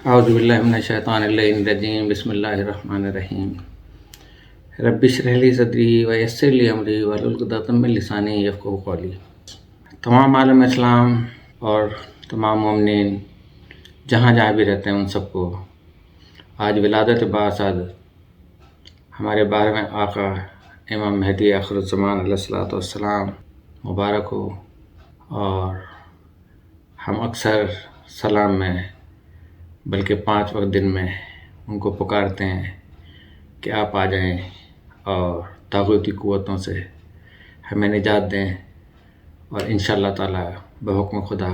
اعوذ باللہ من الشیطان الرجیم بسم اللہ الرحمن الرحیم رب اشرح لی صدری ویسر لی امری واحلل عقدۃ من لسانی یفقہوا قولی۔ تمام عالم اسلام اور تمام مومنین جہاں جہاں بھی رہتے ہیں ان سب کو آج ولادت باعث ہمارے 12ویں آقا امام مہدی آخر الزمان علیہ الصلوۃ والسلام مبارک ہو، اور ہم اکثر سلام میں بلکہ 5 وقت دن میں ان کو پکارتے ہیں کہ آپ آ جائیں اور طاغوتی قوتوں سے ہمیں نجات دیں، اور انشاءاللہ تعالی بحکم خدا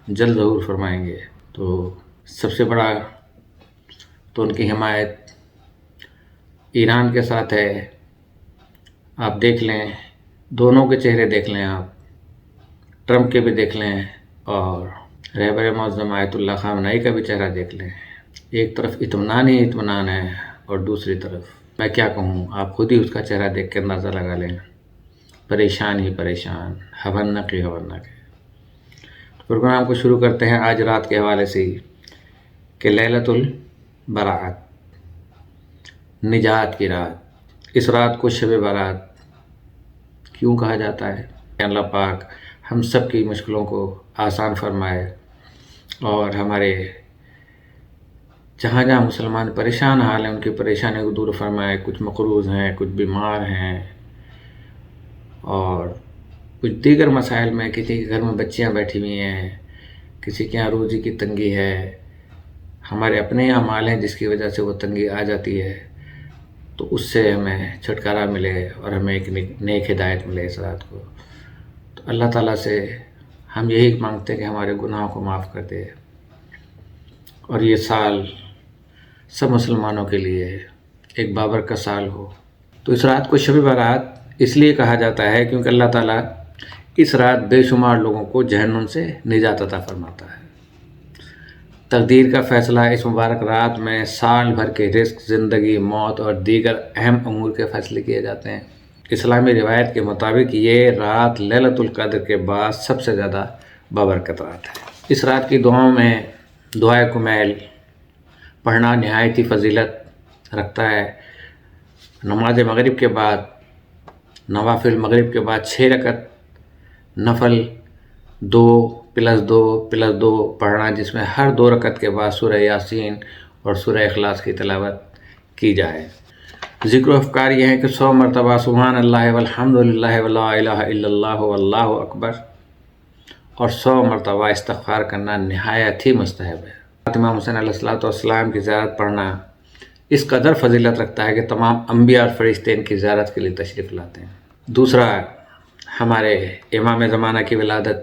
جلد ظہور فرمائیں گے۔ تو سب سے بڑا تو ان کی حمایت ایران کے ساتھ ہے۔ آپ دیکھ لیں، دونوں کے چہرے دیکھ لیں، آپ ٹرمپ کے بھی دیکھ لیں اور رہبر معظم آیت اللہ خامنہئی کا بھی چہرہ دیکھ لیں۔ ایک طرف اطمینان ہی اطمینان ہے اور دوسری طرف میں کیا کہوں، آپ خود ہی اس کا چہرہ دیکھ کے اندازہ لگا لیں، پریشان ہی پریشان، ہونق ہی ہونق ہے۔ پروگرام کو شروع کرتے ہیں آج رات کے حوالے سے ہی کہ لیلۃ البراءت، نجات کی رات۔ اس رات کو شب برات کیوں کہا جاتا ہے؟ اللہ پاک ہم سب کی مشکلوں کو آسان فرمائے اور ہمارے جہاں جہاں مسلمان پریشان حال ہیں ان کی پریشانی کو دور فرمائے۔ کچھ مقروض ہیں، کچھ بیمار ہیں، اور کچھ دیگر مسائل میں، کسی کے گھر میں بچیاں بیٹھی ہوئی ہیں، کسی کے یہاں روزی کی تنگی ہے، ہمارے اپنے اعمال ہیں جس کی وجہ سے وہ تنگی آ جاتی ہے، تو اس سے ہمیں چھٹکارا ملے اور ہمیں ایک نیک ہدایت ملے اس رات کو۔ تو اللہ تعالیٰ سے ہم یہی مانگتے ہیں کہ ہمارے گناہوں کو معاف کر دے، اور یہ سال سب مسلمانوں کے لیے ایک بابرکت سال ہو۔ تو اس رات کو شب برات اس لیے کہا جاتا ہے کیونکہ اللہ تعالیٰ اس رات بے شمار لوگوں کو جہنم سے نجات عطا فرماتا ہے۔ تقدیر کا فیصلہ اس مبارک رات میں سال بھر کے رزق، زندگی، موت اور دیگر اہم امور کے فیصلے کیے جاتے ہیں۔ اسلامی روایت کے مطابق یہ رات لیلۃ القدر کے بعد سب سے زیادہ بابرکت رات ہے۔ اس رات کی دعاؤں میں دعائے کمیل پڑھنا نہایت ہی فضیلت رکھتا ہے۔ نماز مغرب کے بعد، نوافل مغرب کے بعد 6 رکعت نفل 2+2+2 پڑھنا، جس میں ہر 2 رکعت کے بعد سورہ یاسین اور سورہ اخلاص کی تلاوت کی جائے۔ ذکر و افکار یہ ہیں کہ 100 مرتبہ سبحان اللہ والحمد للہ ولا الہ الا اللہ واللہ اکبر اور 100 مرتبہ استغفار کرنا نہایت ہی مستحب ہے۔ امام حسین علیہ الصلوۃ والسلام کی زیارت پڑھنا اس قدر فضیلت رکھتا ہے کہ تمام انبیاء اور فرشتے ان کی زیارت کے لیے تشریف لاتے ہیں۔ دوسرا، ہمارے امام زمانہ کی ولادت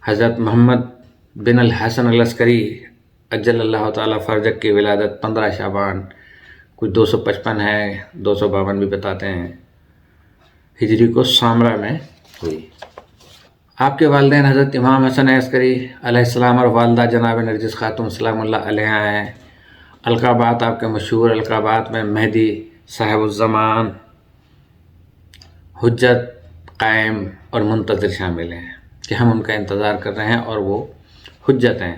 حضرت محمد بن الحسن العسکری عجل اللہ تعالیٰ فرجک کی ولادت 15 شعبان، کچھ 255 ہے، 252 بھی بتاتے ہیں، ہجری کو سامرا میں ہوئی۔ آپ کے والدین حضرت امام حسن عسکری علیہ السلام اور والدہ جناب نرجس خاتون سلام اللہ علیہ ہیں۔ القابات آپ کے مشہور القابات میں مہدی، صاحب الزمان، حجت، قائم اور منتظر شامل ہیں کہ ہم ان کا انتظار کر رہے ہیں، اور وہ حجت ہیں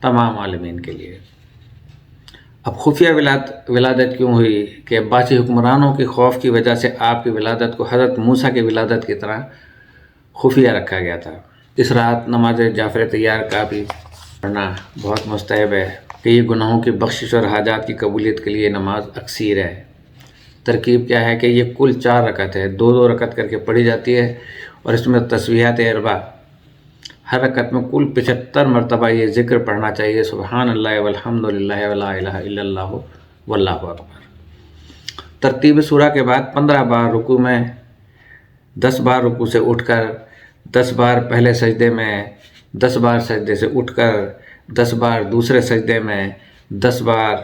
تمام عالمین کے لیے۔ اب خفیہ ولادت کیوں ہوئی کہ عباسی حکمرانوں کے خوف کی وجہ سے آپ کی ولادت کو حضرت موسیٰ کی ولادت کی طرح خفیہ رکھا گیا تھا۔ اس رات نماز جعفر طیار کا بھی پڑھنا بہت مستحب ہے کہ یہ گناہوں کی بخشش اور حاجات کی قبولیت کے لیے نماز اکثیر ہے۔ ترکیب کیا ہے کہ یہ کل 4 رکعت ہے، 2 رکعت کر کے پڑھی جاتی ہے، اور اس میں تسبیحات 4، ہر رکعت میں کل 75 مرتبہ یہ ذکر پڑھنا چاہیے، سبحان اللہ والحمد للہ ولا الہ الا اللہ واللہ اکبر۔ ترتیب سورہ کے بعد 15 بار رکوع میں، 10 بار رکوع سے اٹھ کر، 10 بار پہلے سجدے میں، 10 بار سجدے سے اٹھ کر، 10 بار دوسرے سجدے میں، 10 بار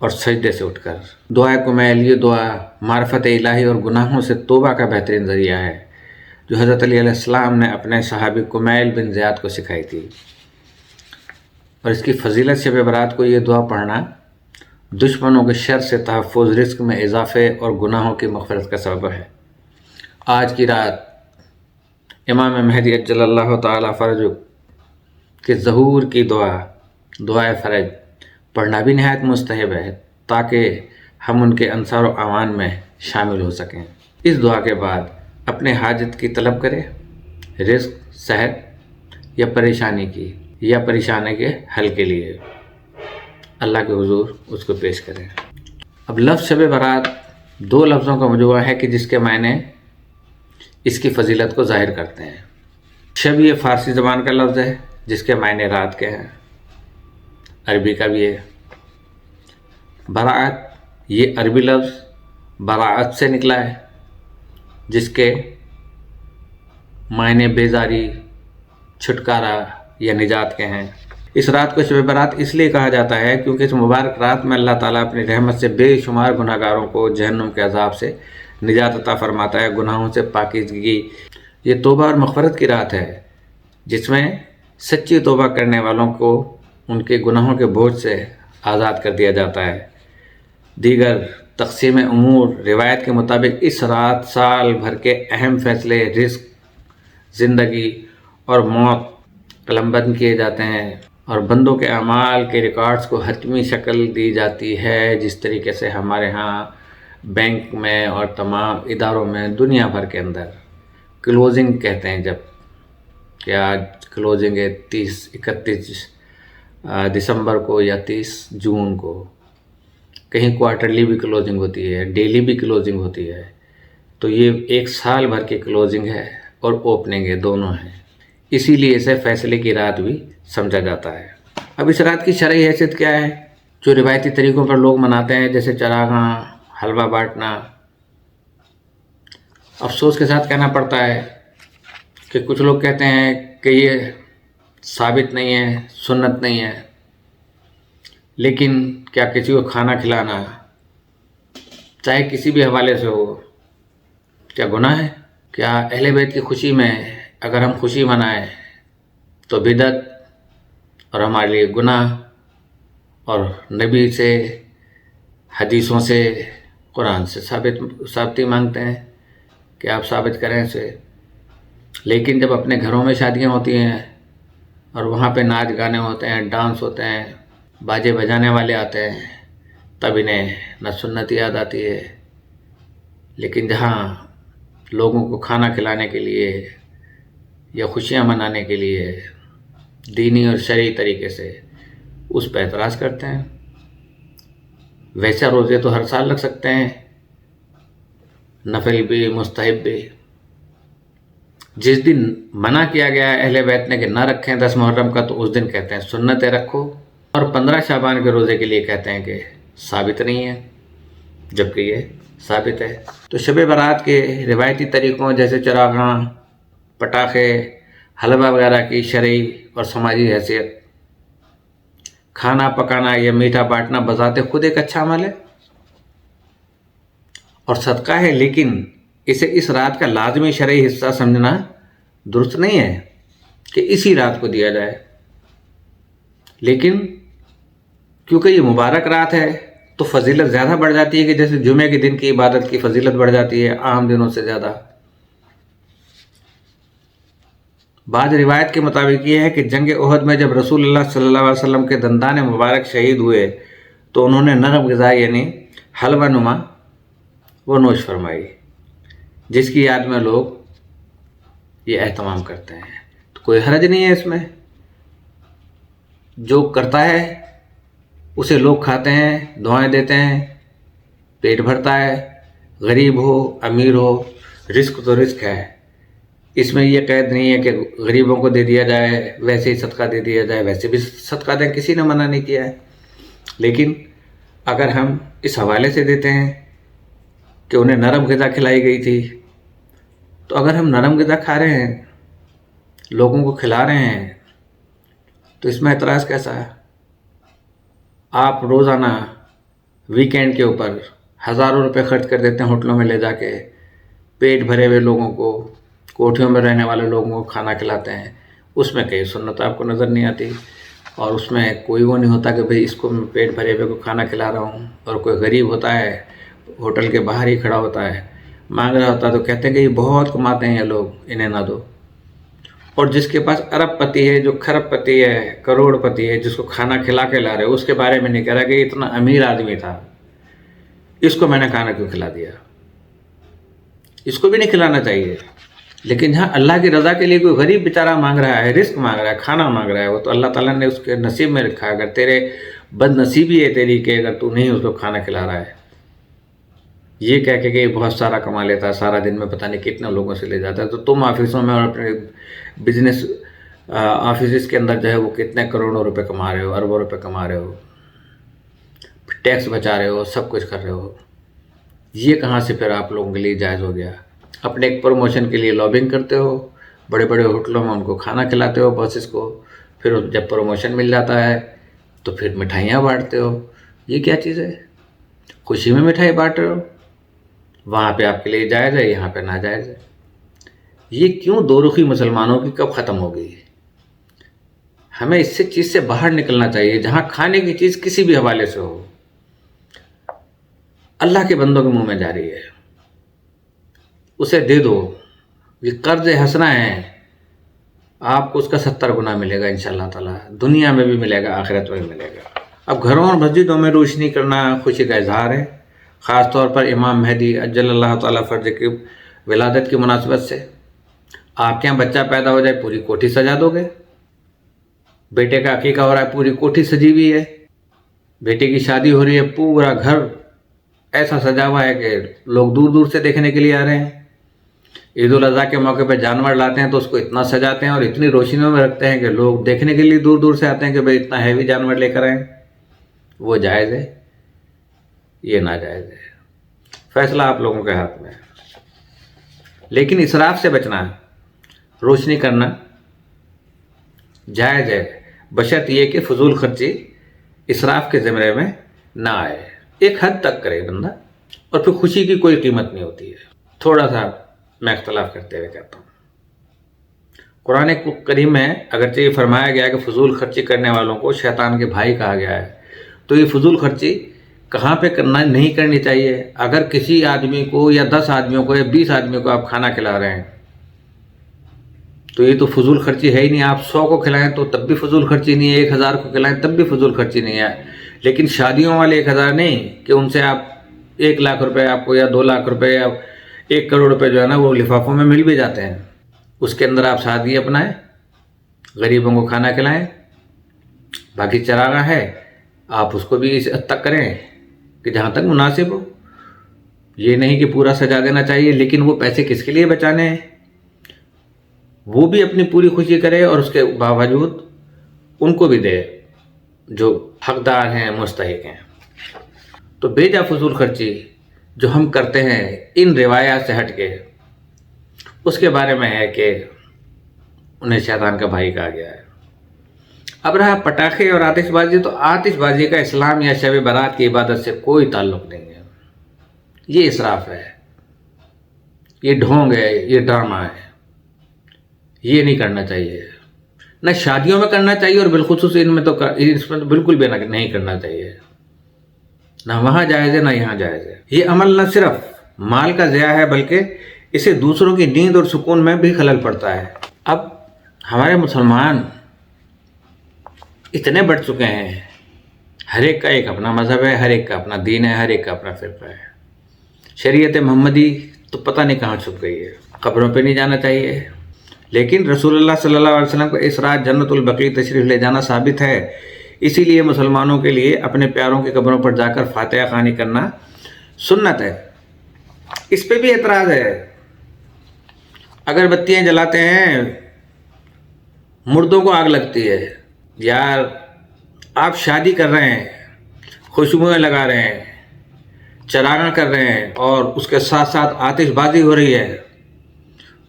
اور سجدے سے اٹھ کر۔ دعائے کمیل، یہ دعا معرفت الہی اور گناہوں سے توبہ کا بہترین ذریعہ ہے، جو حضرت علی علیہ السلام نے اپنے صحابی کمیل بن زیاد کو سکھائی تھی، اور اس کی فضیلت شب برات کو یہ دعا پڑھنا دشمنوں کے شر سے تحفظ، رزق میں اضافے اور گناہوں کی مغفرت کا سبب ہے۔ آج کی رات امام مہدی عجل اللہ تعالیٰ فرجہ کے ظہور کی دعا دعائے فرج پڑھنا بھی نہایت مستحب ہے تاکہ ہم ان کے انصار و اعوان میں شامل ہو سکیں۔ اس دعا کے بعد اپنے حاجت کی طلب کرے، رزق، صحت یا پریشانی کے حل کے لیے اللہ کے حضور اس کو پیش کریں۔ اب لفظ شب برات 2 لفظوں کا مجموعہ ہے کہ جس کے معنی اس کی فضیلت کو ظاہر کرتے ہیں۔ شب یہ فارسی زبان کا لفظ ہے جس کے معنی رات کے ہیں، عربی کا بھی ہے۔ برات یہ عربی لفظ براعت سے نکلا ہے جس کے معنی بیزاری، چھٹکارا یا نجات کے ہیں۔ اس رات کو شب برات اس لیے کہا جاتا ہے کیونکہ اس مبارک رات میں اللہ تعالیٰ اپنی رحمت سے بے شمار گناہ گاروں کو جہنم کے عذاب سے نجات عطا فرماتا ہے، گناہوں سے پاکیزگی۔ یہ توبہ اور مغفرت کی رات ہے جس میں سچی توبہ کرنے والوں کو ان کے گناہوں کے بوجھ سے آزاد کر دیا جاتا ہے۔ دیگر تقسیم امور روایت کے مطابق اس رات سال بھر کے اہم فیصلے، رزق، زندگی اور موت قلم بند کیے جاتے ہیں اور بندوں کے اعمال کے ریکارڈز کو حتمی شکل دی جاتی ہے، جس طریقے سے ہمارے ہاں بینک میں اور تمام اداروں میں دنیا بھر کے اندر کلوزنگ کہتے ہیں، جب کہ آج کلوزنگ ہے 31 دسمبر کو یا 30 جون کو، کہیں کوارٹرلی بھی کلوزنگ ہوتی ہے، ڈیلی بھی کلوزنگ ہوتی ہے، تو یہ ایک سال بھر کی کلوزنگ ہے اور اوپننگ ہے، دونوں ہیں، اسی لیے اسے فیصلے کی رات بھی سمجھا جاتا ہے۔ اب اس رات کی شرعی حیثیت کیا ہے؟ جو روایتی طریقوں پر لوگ مناتے ہیں جیسے چراغاں، حلوہ بانٹنا، افسوس کے ساتھ کہنا پڑتا ہے کہ کچھ لوگ کہتے ہیں کہ یہ ثابت نہیں ہے، سنت نہیں ہے، لیکن کیا کسی کو کھانا کھلانا چاہے کسی بھی حوالے سے ہو کیا گناہ ہے؟ کیا اہل بیت کی خوشی میں اگر ہم خوشی منائیں تو بدعت اور ہمارے لیے گناہ، اور نبی سے، حدیثوں سے، قرآن سے ثابتی مانگتے ہیں کہ آپ ثابت کریں اسے، لیکن جب اپنے گھروں میں شادیاں ہوتی ہیں اور وہاں پہ ناچ گانے ہوتے ہیں، ڈانس ہوتے ہیں، باجے بجانے والے آتے ہیں، تب انہیں نہ سنت یاد آتی ہے۔ لیکن جہاں لوگوں کو کھانا کھلانے کے لیے یا خوشیاں منانے کے لیے دینی اور شرعی طریقے سے اس پہ اعتراض کرتے ہیں۔ ویسے روزے تو ہر سال رکھ سکتے ہیں، نفل بھی، مستحب بھی۔ جس دن منع کیا گیا ہے اہل بیت نے کہ نہ رکھیں 10 محرم کا، تو اس دن کہتے ہیں سنت رکھو، اور 15 شعبان کے روزے کے لیے کہتے ہیں کہ ثابت نہیں ہے، جبکہ یہ ثابت ہے۔ تو شب برات کے روایتی طریقوں جیسے چراغاں، پٹاخے، حلوہ وغیرہ کی شرعی اور سماجی حیثیت، کھانا پکانا یا میٹھا بانٹنا بذات خود ایک اچھا عمل ہے اور صدقہ ہے، لیکن اسے اس رات کا لازمی شرعی حصہ سمجھنا درست نہیں ہے کہ اسی رات کو دیا جائے۔ لیکن کیونکہ یہ مبارک رات ہے تو فضیلت زیادہ بڑھ جاتی ہے، کہ جیسے جمعے کے دن کی عبادت کی فضیلت بڑھ جاتی ہے عام دنوں سے زیادہ۔ بعض روایت کے مطابق یہ ہے کہ جنگ احد میں جب رسول اللہ صلی اللہ علیہ وسلم کے دندان مبارک شہید ہوئے تو انہوں نے نرم غذا یعنی حلوہ نما وہ نوش فرمائی، جس کی یاد میں لوگ یہ اہتمام کرتے ہیں۔ تو کوئی حرج نہیں ہے اس میں، جو کرتا ہے اسے لوگ کھاتے ہیں، دعائیں دیتے ہیں، پیٹ بھرتا ہے، غریب ہو امیر ہو، رزق تو رزق ہے، اس میں یہ قید نہیں ہے کہ غریبوں کو دے دیا جائے، ویسے ہی صدقہ دے دیا جائے، ویسے بھی صدقہ دیں، کسی نے منع نہیں کیا ہے۔ لیکن اگر ہم اس حوالے سے دیتے ہیں کہ انہیں نرم غذا کھلائی گئی تھی، تو اگر ہم نرم غذا کھا رہے ہیں، لوگوں کو کھلا رہے ہیں، تو اس میں اعتراض کیسا ہے؟ آپ روزانہ ویکینڈ کے اوپر ہزاروں روپے خرچ کر دیتے ہیں ہوٹلوں میں لے جا کے، پیٹ بھرے ہوئے لوگوں کو، کوٹھیوں میں رہنے والے لوگوں کو کھانا کھلاتے ہیں، اس میں کئی سنت آپ کو نظر نہیں آتی، اور اس میں کوئی وہ نہیں ہوتا کہ بھئی اس کو میں پیٹ بھرے ہوئے کو کھانا کھلا رہا ہوں، اور کوئی غریب ہوتا ہے ہوٹل کے باہر ہی کھڑا ہوتا ہے، مانگ رہا ہوتا ہے، تو کہتے ہیں کہ یہ بہت کماتے ہیں یہ لوگ، انہیں نہ دو۔ اور جس کے پاس ارب پتی ہے، جو کھرب پتی ہے، کروڑ پتی ہے، جس کو کھانا کھلا کے لا رہے ہو، اس کے بارے میں نہیں کہہ رہا کہ اتنا امیر آدمی تھا، اس کو میں نے کھانا کیوں کھلا دیا؟ اس کو بھی نہیں کھلانا چاہیے۔ لیکن جہاں اللہ کی رضا کے لیے کوئی غریب بیچارہ مانگ رہا ہے، رزق مانگ رہا ہے، کھانا مانگ رہا ہے، وہ تو اللہ تعالیٰ نے اس کے نصیب میں رکھا ہے۔ اگر تیرے بد نصیبی ہے تیری کہ اگر تو نہیں اس کو کھانا کھلا رہا ہے، یہ کہہ کے کہ بہت سارا کما لیتا ہے، سارا دن میں پتہ نہیں کتنے لوگوں سے لے جاتا ہے، تو تم آفسوں میں اور اپنے بزنس آفیسز کے اندر جو ہے وہ کتنے کروڑوں روپے کما رہے ہو، اربوں روپے کما رہے ہو، ٹیکس بچا رہے ہو، سب کچھ کر رہے ہو، یہ کہاں سے پھر آپ لوگوں کے لیے جائز ہو گیا؟ اپنے ایک پروموشن کے لیے لابنگ کرتے ہو، بڑے بڑے ہوٹلوں میں ان کو کھانا کھلاتے ہو باسز کو، پھر جب پروموشن مل جاتا ہے تو پھر مٹھائیاں بانٹتے ہو۔ یہ کیا چیز ہے؟ خوشی میں مٹھائی بانٹ رہے ہو، وہاں پہ آپ کے لیے جائز ہے، یہاں پہ ناجائز ہے۔ یہ کیوں دو رخی مسلمانوں کی کب ختم ہو گئی؟ ہمیں اس چیز سے باہر نکلنا چاہیے۔ جہاں کھانے کی چیز کسی بھی حوالے سے ہو، اللہ کے بندوں کے منہ میں جا رہی ہے، اسے دے دو۔ یہ قرض حسنہ ہے، آپ کو اس کا 70 گنا ملے گا انشاءاللہ تعالیٰ، دنیا میں بھی ملے گا، آخرت میں بھی ملے گا۔ اب گھروں اور مسجدوں میں روشنی کرنا خوشی کا اظہار ہے، خاص طور پر امام مہدی عجل اللہ تعالیٰ فرج کی ولادت کی مناسبت سے۔ آپ کے یہاں بچہ پیدا ہو جائے، پوری کوٹھی سجا دو گے۔ بیٹے کا عقیقہ ہو رہا ہے، پوری کوٹھی سجی ہوئی ہے۔ بیٹے کی شادی ہو رہی ہے، پورا گھر ایسا سجا ہوا ہے کہ لوگ دور دور سے دیکھنے کے لیے آ رہے ہیں۔ عید الاضحیٰ کے موقع پہ جانور لاتے ہیں تو اس کو اتنا سجاتے ہیں اور اتنی روشنیوں میں رکھتے ہیں کہ لوگ دیکھنے کے لیے دور دور سے آتے ہیں کہ بھئی اتنا ہیوی جانور لے کر آئیں۔ وہ جائز ہے، یہ ناجائز ہے، فیصلہ آپ لوگوں کے ہاتھ میں ہے۔ لیکن اسراف سے بچنا ہے، روشنی کرنا جائز ہے، بشرط یہ کہ فضول خرچی اسراف کے زمرے میں نہ آئے، ایک حد تک کرے بندہ، اور پھر خوشی کی کوئی قیمت نہیں ہوتی ہے۔ تھوڑا سا میں اختلاف کرتے ہوئے کہتا ہوں، قرآن کریم میں اگرچہ یہ فرمایا گیا ہے کہ فضول خرچی کرنے والوں کو شیطان کے بھائی کہا گیا ہے، تو یہ فضول خرچی کہاں پہ کرنا نہیں کرنی چاہیے؟ اگر کسی آدمی کو یا 10 آدمیوں کو یا 20 آدمیوں کو آپ کھانا کھلا رہے ہیں تو یہ تو فضول خرچی ہے ہی نہیں۔ آپ 100 کو کھلائیں تو تب بھی فضول خرچی نہیں ہے، 1000 کو کھلائیں تب بھی فضول خرچی نہیں ہے۔ لیکن شادیوں والے 1000 نہیں کہ ان سے آپ 1 لاکھ روپے آپ کو یا 2 لاکھ روپے یا 1 کروڑ روپے جو ہے نا وہ لفافوں میں مل بھی جاتے ہیں، اس کے اندر آپ سادگی اپنائیں، غریبوں کو کھانا کھلائیں، باقی چراغاں ہے آپ اس کو بھی اس حد تک کریں کہ جہاں تک مناسب ہو۔ یہ نہیں کہ پورا سجا دینا چاہیے، لیکن وہ پیسے کس کے لیے بچانے ہیں؟ وہ بھی اپنی پوری خوشی کرے اور اس کے باوجود ان کو بھی دے جو حقدار ہیں، مستحق ہیں۔ تو بے جا فضول خرچی جو ہم کرتے ہیں ان روایات سے ہٹ کے، اس کے بارے میں ہے کہ انہیں شیطان کا بھائی کہا گیا ہے۔ اب رہا پٹاخے اور آتش بازی، تو آتش بازی کا اسلام یا شب برات کی عبادت سے کوئی تعلق نہیں ہے، یہ اسراف ہے، یہ ڈھونگ ہے، یہ ڈرامہ ہے، یہ نہیں کرنا چاہیے۔ نہ شادیوں میں کرنا چاہیے اور بالخصوص اس میں تو بالکل بھی نہیں کرنا چاہیے، نہ وہاں جائز ہے نہ یہاں جائز ہے۔ یہ عمل نہ صرف مال کا ضیاع ہے بلکہ اسے دوسروں کی نیند اور سکون میں بھی خلل پڑتا ہے۔ اب ہمارے مسلمان اتنے بڑھ چکے ہیں، ہر ایک کا ایک اپنا مذہب ہے، ہر ایک کا اپنا دین ہے، ہر ایک کا اپنا فرقہ ہے۔ شریعت محمدی تو پتہ نہیں کہاں چھپ گئی ہے، قبروں پہ نہیں جانا چاہیے، لیکن رسول اللہ صلی اللہ علیہ وسلم کو اس رات جنت البقیع تشریف لے جانا ثابت ہے، اسی لیے مسلمانوں کے لیے اپنے پیاروں کی قبروں پر جا کر فاتحہ خوانی کرنا سنت ہے۔ اس پہ بھی اعتراض ہے، اگر بتیاں جلاتے ہیں مردوں کو آگ لگتی ہے۔ یار آپ شادی کر رہے ہیں، خوشبوئیں لگا رہے ہیں، چراغاں کر رہے ہیں اور اس کے ساتھ ساتھ آتش بازی ہو رہی ہے،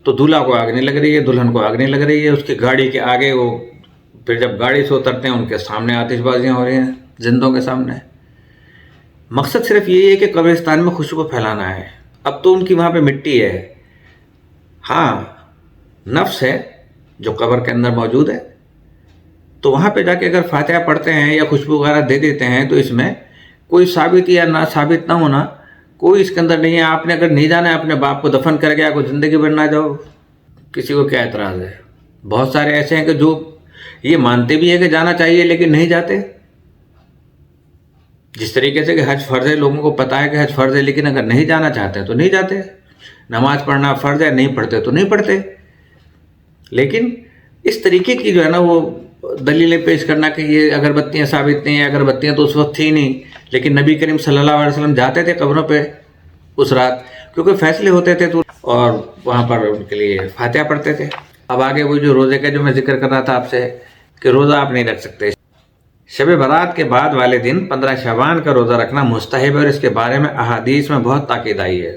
تو دولہا کو آگ نہیں لگ رہی ہے، دلہن کو آگ نہیں لگ رہی ہے، اس کی گاڑی کے آگے وہ پھر جب گاڑی سے اترتے ہیں ان کے سامنے آتش بازیاں ہو رہی ہیں، زندوں کے سامنے۔ مقصد صرف یہی ہے کہ قبرستان میں خوشبو پھیلانا ہے۔ اب تو ان کی وہاں پہ مٹی ہے، ہاں نفس ہے جو قبر کے اندر موجود ہے، تو وہاں پہ جا کے اگر فاتحہ پڑھتے ہیں یا خوشبو وغیرہ دے دیتے ہیں تو اس میں کوئی ثابت یا نہ ثابت نہ ہونا کوئی اس کے اندر نہیں ہے۔ آپ نے اگر نہیں جانا ہے اپنے باپ کو دفن کر گیا، کوئی زندگی بھر نہ جاؤ، کسی کو کیا اعتراض ہے؟ بہت سارے ایسے ہیں کہ جو یہ مانتے بھی ہیں کہ جانا چاہیے لیکن نہیں جاتے. جس طریقے سے کہ حج فرض ہے، لوگوں کو پتہ ہے کہ حج فرض ہے، لیکن اگر نہیں جانا چاہتے تو نہیں جاتے. نماز پڑھنا فرض ہے، نہیں پڑھتے تو نہیں پڑھتے. لیکن اس طریقے کی جو ہے نا وہ دلیلیں پیش کرنا کہ یہ اگربتیاں ثابت نہیں ہیں، اگربتیاں تو اس وقت تھی نہیں، لیکن نبی کریم صلی اللہ علیہ وسلم جاتے تھے قبروں پہ اس رات، کیونکہ فیصلے ہوتے تھے تو، اور وہاں پر ان کے لیے فاتحہ پڑھتے تھے. اب آگے وہ جو روزے کا جو میں ذکر کر رہا تھا آپ سے کہ روزہ آپ نہیں رکھ سکتے. شب برات کے بعد والے دن 15 شعبان کا روزہ رکھنا مستحب ہے، اور اس کے بارے میں احادیث میں بہت تاکید آئی ہے.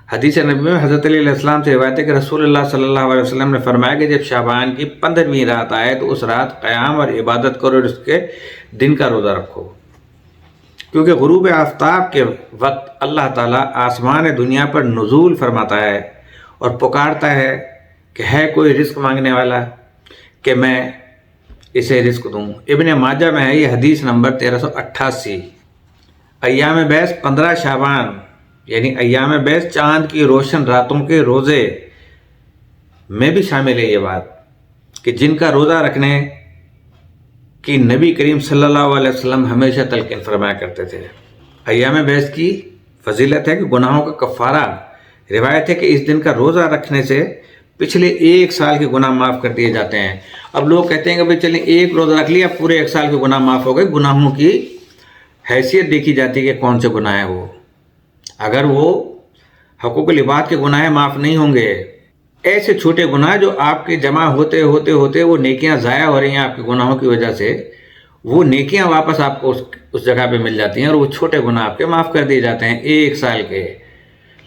حدیث نبی میں حضرت علی علیہ السلام سے روایت ہے کہ رسول اللہ صلی اللہ علیہ وسلم نے فرمایا کہ جب شعبان کی 15ویں رات آئے تو اس رات قیام اور عبادت کرو اور اس کے دن کا روزہ رکھو، کیونکہ غروب آفتاب کے وقت اللہ تعالیٰ آسمان دنیا پر نزول فرماتا ہے اور پکارتا ہے کہ ہے کوئی رزق مانگنے والا کہ میں اسے رزق دوں. ابن ماجہ میں ہے یہ حدیث نمبر 1388. ایام بیس 15 شعبان یعنی ایام بیس چاند کی روشن راتوں کے روزے میں بھی شامل ہے یہ بات کہ جن کا روزہ رکھنے کی نبی کریم صلی اللہ علیہ وسلم ہمیشہ تلقین فرمایا کرتے تھے. ایام بیس کی فضیلت ہے کہ گناہوں کا کفارہ. روایت ہے کہ اس دن کا روزہ رکھنے سے پچھلے 1 سال کے گناہ معاف کر دیے جاتے ہیں. اب لوگ کہتے ہیں کہ بھئی چلیں ایک روزہ رکھ لیا پورے 1 سال کے گناہ معاف ہو گئے. گناہوں کی حیثیت دیکھی جاتی ہے کہ کون سے گناہ ہیں وہ. اگر وہ حقوق العباد کے گناہ معاف نہیں ہوں گے، ایسے چھوٹے گناہ جو آپ کے جمع ہوتے ہوتے وہ نیکیاں ضائع ہو رہی ہیں آپ کے گناہوں کی وجہ سے، وہ نیکیاں واپس آپ کو اس جگہ پہ مل جاتی ہیں اور وہ چھوٹے گناہ آپ کے معاف کر دیے جاتے ہیں 1 سال کے.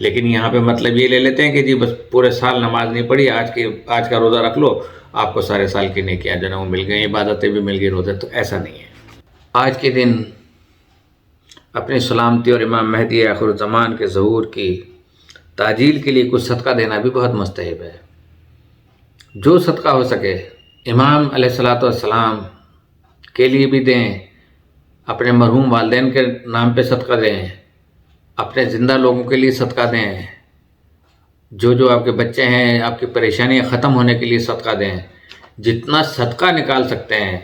لیکن یہاں پہ مطلب یہ لے لیتے ہیں کہ جی بس پورے سال نماز نہیں پڑھی، آج کا روزہ رکھ لو، آپ کو سارے سال کی نیکیاں جو ہے وہ مل گئی، عبادتیں بھی مل گئی، روزے. تو ایسا نہیں ہے. آج کے دن اپنی سلامتی اور امام مہدی آخر الزمان کے ظہور کی تعجیل کے لیے کچھ صدقہ دینا بھی بہت مستحب ہے. جو صدقہ ہو سکے امام علیہ الصلوۃ والسلام کے لیے بھی دیں، اپنے مرحوم والدین کے نام پہ صدقہ دیں، اپنے زندہ لوگوں کے لیے صدقہ دیں، جو آپ کے بچے ہیں آپ کی پریشانیاں ختم ہونے کے لیے صدقہ دیں. جتنا صدقہ نکال سکتے ہیں.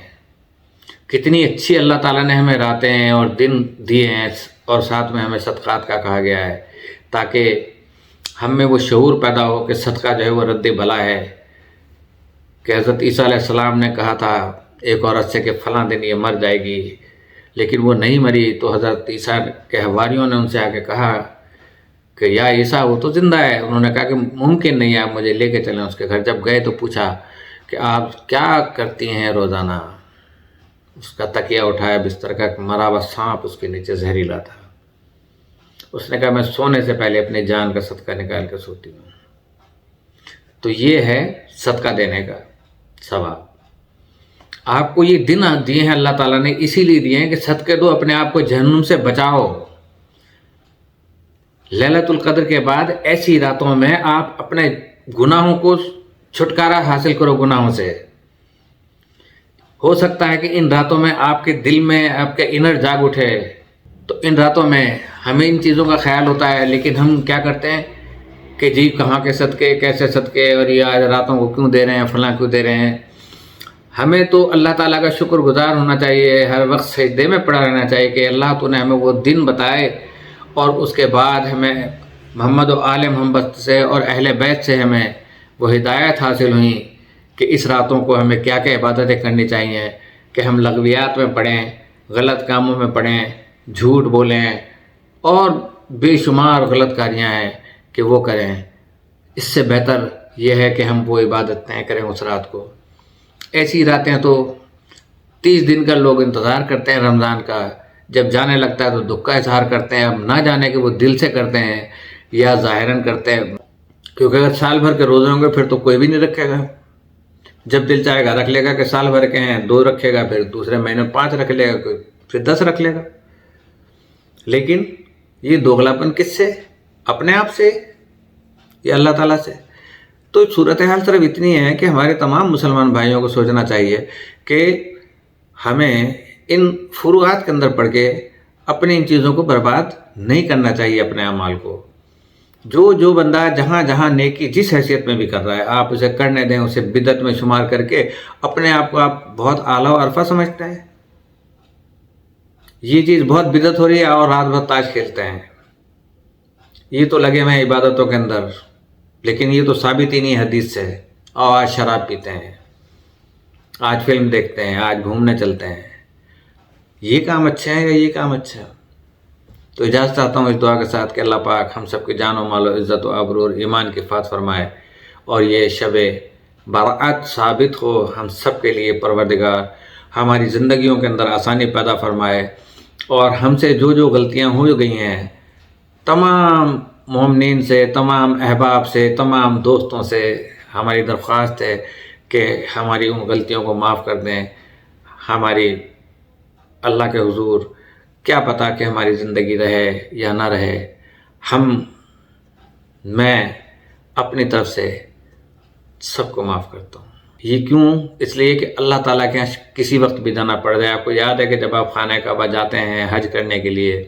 کتنی اچھی اللہ تعالیٰ نے ہمیں راتیں اور دن دیے ہیں، اور ساتھ میں ہمیں صدقات کا کہا گیا ہے تاکہ ہم میں وہ شعور پیدا ہو کہ صدقہ جو ہے وہ رد بلا ہے. کہ حضرت عیسیٰ علیہ السلام نے کہا تھا ایک عورت سے کہ فلاں دن یہ مر جائے گی، لیکن وہ نہیں مری. تو حضرت عیسیٰ کے حواریوں نے ان سے آ کے کہا کہ یا عیسیٰ وہ تو زندہ ہے. انہوں نے کہا کہ ممکن نہیں ہے، آپ مجھے لے کے چلیں اس کے گھر. جب گئے تو پوچھا کہ آپ کیا کرتی ہیں روزانہ؟ اس کا تکیہ اٹھایا بستر کا، مرا ہوا سانپ اس کے نیچے زہریلا تھا. اس نے کہا میں سونے سے پہلے اپنی جان کا صدقہ نکال کے سوتی ہوں. تو یہ ہے صدقہ دینے کا ثواب. آپ کو یہ دن دیے ہیں اللہ تعالیٰ نے اسی لیے دیے ہیں کہ صدقے دو، اپنے آپ کو جہنم سے بچاؤ. لیلۃ القدر کے بعد ایسی راتوں میں آپ اپنے گناہوں کو چھٹکارا حاصل کرو. گناہوں سے ہو سکتا ہے کہ ان راتوں میں آپ کے دل میں آپ کے انر جاگ اٹھے. تو ان راتوں میں ہمیں ان چیزوں کا خیال ہوتا ہے، لیکن ہم کیا کرتے ہیں کہ جی کہاں کے صدقے، کیسے صدقے، اور یہ آج راتوں کو کیوں دے رہے ہیں، فلاں کیوں دے رہے ہیں. ہمیں تو اللہ تعالیٰ کا شکر گزار ہونا چاہیے، ہر وقت سجدے میں پڑا رہنا چاہیے کہ اللہ تو نے ہمیں وہ دن بتائے، اور اس کے بعد ہمیں محمد و آل محمد سے اور اہل بیت سے ہمیں وہ ہدایت حاصل ہوئیں کہ اس راتوں کو ہمیں کیا کیا عبادتیں کرنی چاہیے، کہ ہم لغویات میں پڑھیں، غلط کاموں میں پڑھیں، جھوٹ بولیں، اور بے شمار غلط کاریاں ہیں کہ وہ کریں. اس سے بہتر یہ ہے کہ ہم وہ عبادت نہیں کریں اس رات کو. ایسی راتیں تو 30 دن کا لوگ انتظار کرتے ہیں رمضان کا. جب جانے لگتا ہے تو دکھ کا اظہار کرتے ہیں. اب نہ جانے کے وہ دل سے کرتے ہیں یا ظاہراً کرتے ہیں، کیونکہ اگر سال بھر کے روزے ہوں گے پھر تو کوئی بھی نہیں رکھے گا. جب دل چاہے گا رکھ لے گا کہ سال بھر کے ہیں 2 رکھے گا، پھر دوسرے مہینے 5 رکھ لے گا، کوئی پھر 10 رکھ لے گا. لیکن یہ دوغلاپن کس سے؟ اپنے آپ سے یا اللہ تعالیٰ سے؟ تو صورتحال صرف اتنی ہے کہ ہمارے تمام مسلمان بھائیوں کو سوچنا چاہیے کہ ہمیں ان فروعات کے اندر پڑھ کے اپنی ان چیزوں کو برباد نہیں کرنا چاہیے اپنے اعمال کو. جو بندہ جہاں جہاں نیکی جس حیثیت میں بھی کر رہا ہے، آپ اسے کرنے دیں، اسے بدعت میں شمار کر کے اپنے آپ کو آپ بہت اعلیٰ و عرفہ سمجھتے ہیں. یہ چیز بہت بدعت ہو رہی ہے اور رات بھر تاش کھیلتے ہیں. یہ تو لگے ہوئے ہیں عبادتوں کے اندر، لیکن یہ تو ثابت ہی نہیں حدیث سے. اور آج شراب پیتے ہیں، آج فلم دیکھتے ہیں، آج گھومنے چلتے ہیں. یہ کام اچھا ہے یا یہ کام اچھا ہے؟ تو اجازت چاہتا ہوں اس دعا کے ساتھ کہ اللہ پاک ہم سب کی جان و مال و عزت و آبرو اور ایمان کی حفاظت فرمائے، اور یہ شب برأت ثابت ہو ہم سب کے لیے. پروردگار ہماری زندگیوں کے اندر آسانی پیدا فرمائے، اور ہم سے جو غلطیاں ہو گئی ہیں، تمام مومنین سے، تمام احباب سے، تمام دوستوں سے ہماری درخواست ہے کہ ہماری ان غلطیوں کو معاف کر دیں. ہماری اللہ کے حضور کیا پتہ کہ ہماری زندگی رہے یا نہ رہے. میں اپنی طرف سے سب کو معاف کرتا ہوں. یہ کیوں؟ اس لیے کہ اللہ تعالیٰ کے یہاں کسی وقت بھی جانا پڑ جائے. آپ کو یاد ہے کہ جب آپ خانہ کعبہ جاتے ہیں حج کرنے کے لیے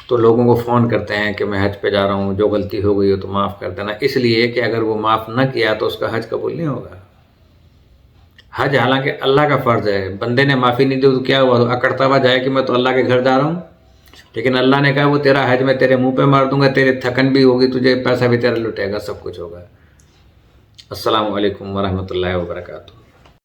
تو لوگوں کو فون کرتے ہیں کہ میں حج پہ جا رہا ہوں، جو غلطی ہو گئی ہو تو معاف کر دینا. اس لیے کہ اگر وہ معاف نہ کیا تو اس کا حج قبول نہیں ہوگا. حج حالانکہ اللہ کا فرض ہے، بندے نے معافی نہیں دی تو کیا ہوا؟ اکڑتا ہوا جائے کہ میں تو اللہ کے گھر جا رہا ہوں. لیکن اللہ نے کہا وہ تیرا حج میں تیرے منہ پہ مار دوں گا، تیرے تھکن بھی ہوگی، تجھے پیسہ بھی تیرا لٹے گا، سب کچھ ہوگا. السلام علیکم ورحمۃ اللہ وبرکاتہ.